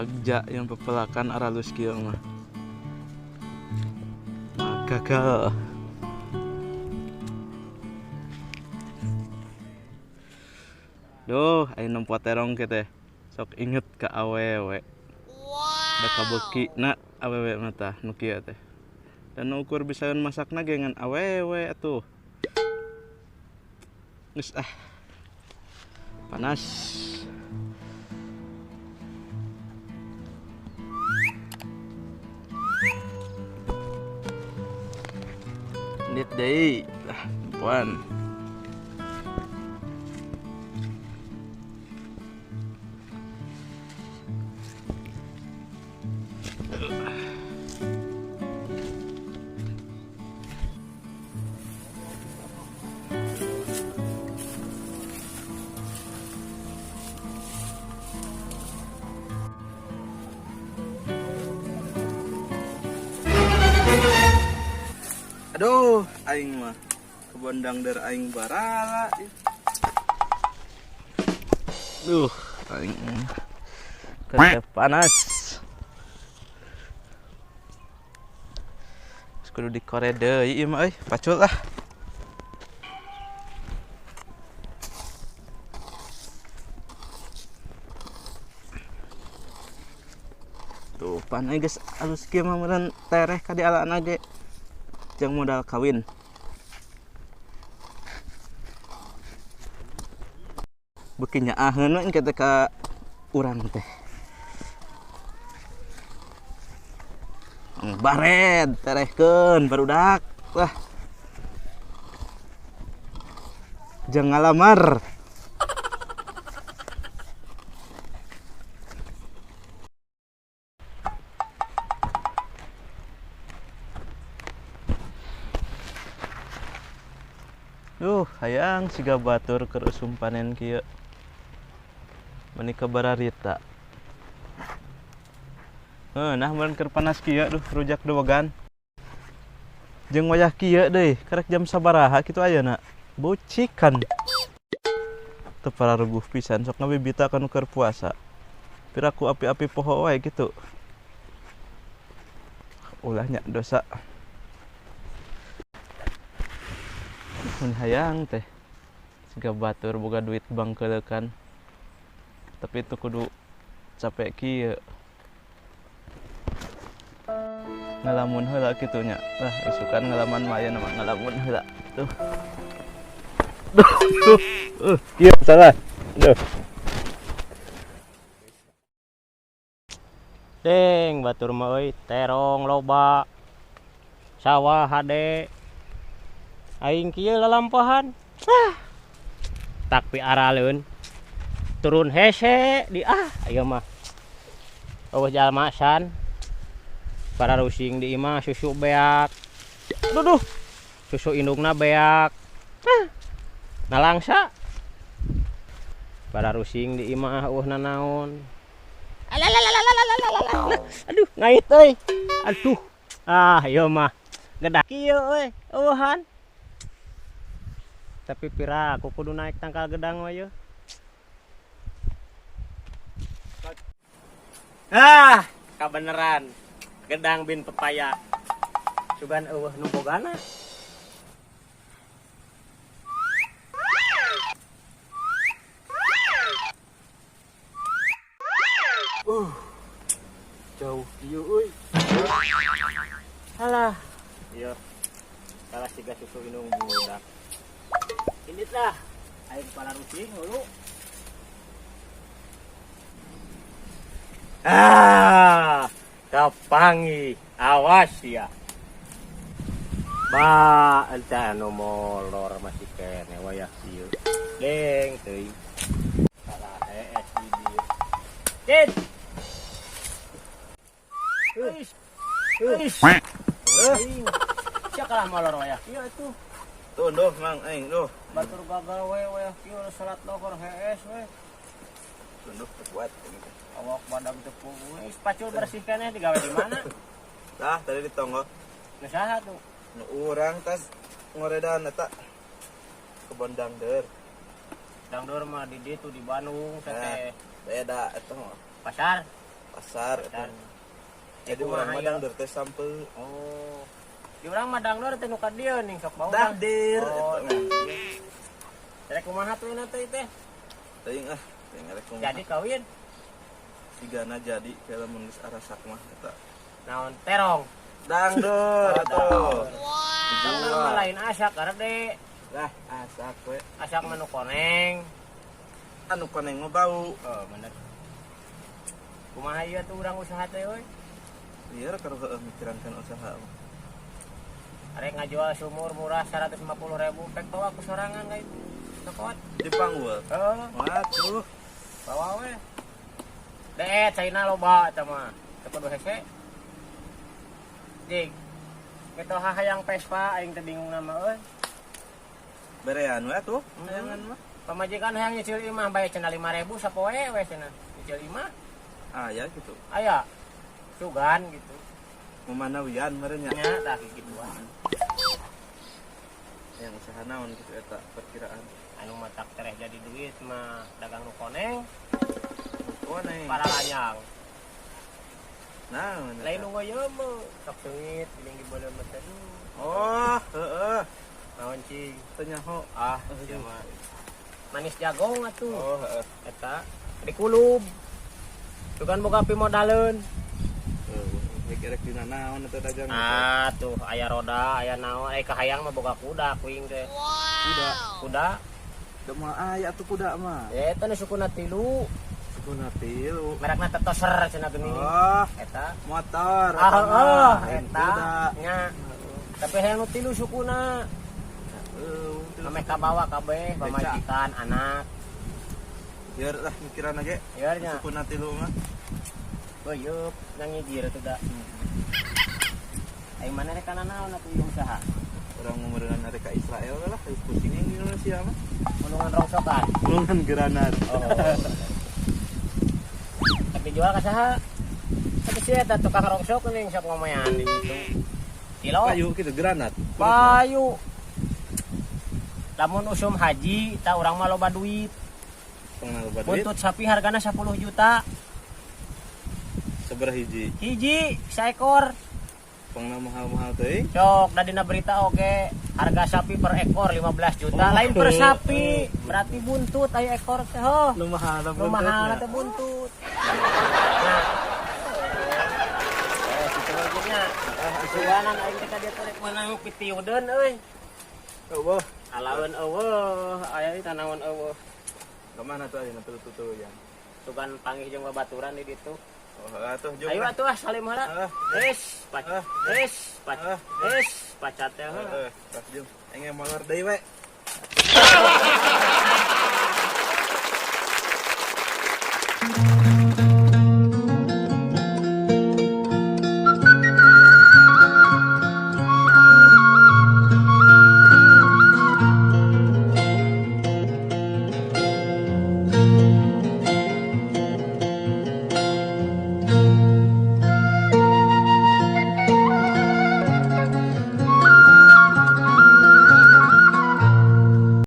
Bagja yang pepelakan aralus kieu mah. Gagal. Duh, ayo nempo terong kita. Sok inget ke awewe. Da kabeuki na awewe mata nu kieu teh. Dan ukur bisa masakna ge ngan awewe atuh. Geus panas. Lihat deh, puan. Aduh, aing mah kebondang der aing barala. Duh, aing kerja panas. Kudu dikorek deui ieu mah euy, pacul ah. Tuh, panai geus alus kieu mah meureun tereh ka dialana ge. Yang modal kawin. Beuki nyaaheun we kita ka urang teh. Baret terehkeun barudak. Wah. Jeung ngalamar. Hayang siga batur keur usum panen kieu. Meuni kabararita. Nah meureun keur panas kieu duh rujak dowegan. Jeung wayah kieu deui, karek jam sabaraha kitu ayeuna? Bocikan. Teu pararuguh pisan sok ngabibita anu keur puasa. Piraku api-api poho wae kitu. Ulahnya dosa. Mun hayang teh siga batur boga duit bangkeulekan. Tapi itu kudu capek kieu. Ngalamun heula kitu nya. Lah isukan ngalaman mah aya nama ngalamun heula. Tuh. Kieu salah. Duh. Deng batur mah euy, terong loba. Sawah hade. Aing kieu lalampahan. Tak piaraleun. Turun hese di ayeuna mah. Eueuh jalmasan. Para rusing di imah susu beak. Duh. Susu indungna beak. Nalangsa. Para rusing di imah nanaon. Aduh, ngait euy. Aduh. Ieu mah gedak kieu euy, eueuhan. Tapi pira aku kudu naik tangkal gedang we yeuh. Kabeneran. Gedang bin pepaya. Sugan eueuh nu bogana. Jauh kieu euy. Halah. Ieu. Salah siga susu indung budak. Ini lah, air kepala rusing dulu. Kapangi, awas ya. Entah anu molor masih kene wayah kieu. Deng teuing. Salah hees di dieu. Kit. Sia kalah molor wayah kieu atuh. Tuh doh mang aing doh. Batur gagal we wayah kieu salat lohor hees we. Tuh doh kuat. Awak badag tepung we. Pacul bersih keneh digawe di mana? Tah tadi di tonggo. Nu saha tuh? Nu urang tas ngoredan eta kebon dangder. Dangdur mah di ditu di Bandung teh. Beda eta mah. Pasar. pasar Dan jadi orang madang teh sampai oh di urang madang nur teh nu ka dieu ning sok bawa dahdir oh rek kumaha tuh teh teh teuing teuing rek kumaha jadi kawin sigana jadi kalau menulis arasak mah eta naon terong dangdur atuh wow lain asak karena deh lah asak we asak menu koneng anu koneng mah bau oh bener kumaha ieu tuh urang usaha teh euy lieur karo heueuh mikirankeun usaha arek ngajual sumur murah 150.000 pek bawa ku sorangan guys sokot di panggul oh waduh bawa we deet caina loba eta mah teu kudu hese Jig kita hayang Vespa aing teh bingung nama euy berean we atuh hayangan mah pamajikan hayang nyicil imah bae cenah 5.000 sapoe we cenah nyicil imah aya gitu aya sugan gitu mana wian merenya nya tah gituan yang usaha naon gitu eta perkiraan anu matak tereh jadi duit mah dagang nu koneng koneng para lanyang naon lain nu ngoyeum sok seungit geuning di beuleum teh oh heeh naon cing teu nyaho ieu mah manis jagong atuh oh heeh eta dikulub sugan boga pimodaleun rek dina naon eta dagang tuh aya roda aya naon kahayang mah boga kuda kuing teh kuda da mah aya atuh kuda mah eta nu sukuna 3 sukuna 3 merekna Tetoser cenah geuning oh eta motor eta nya tapi hayang nu 3 sukuna ame kabawa kabeh pamajikan anak biar lah mikiran aja biar nya sukuna 3 mah Boyup, nang ngijir itu dah. Aing mana rek kana naon atuh ieu usaha? Orang ngomongin hari ke Israel lah, pusing yang di Indonesia mah. Mulungan rongsokan. Mulungan granat. Oh. Tapi jual ka saha? Tapi sih eta tukang rongsok ning sok ngomayan di situ. Kilo. Kayu gitu granat. Payu. Lamun usum haji, ta urang mah loba duit. Pengen loba duit. Buntut sapi hargana 10 juta. Seberapa hiji? Hiji saekor. Pengen mahal-mahal teh. Cok, da dina berita oge harga sapi per ekor 15 juta. Lain per sapi. Berarti buntut aya ekor teh. Lu mahal Lu mahal teh buntut. Nah. Situ aja nya. Suganan aing teh ka dieu teh menang pitiudeun euy. Eueuh. Alaeun eueuh, aya di tanawan eueuh. Ka mana tuh aya tutu ya? Sugan panggih jeung babaturan di ditu. Oh, atuh jeung. Ayo atuh salim heula. Pacat teh. Tas jeung. Engge molor deui we.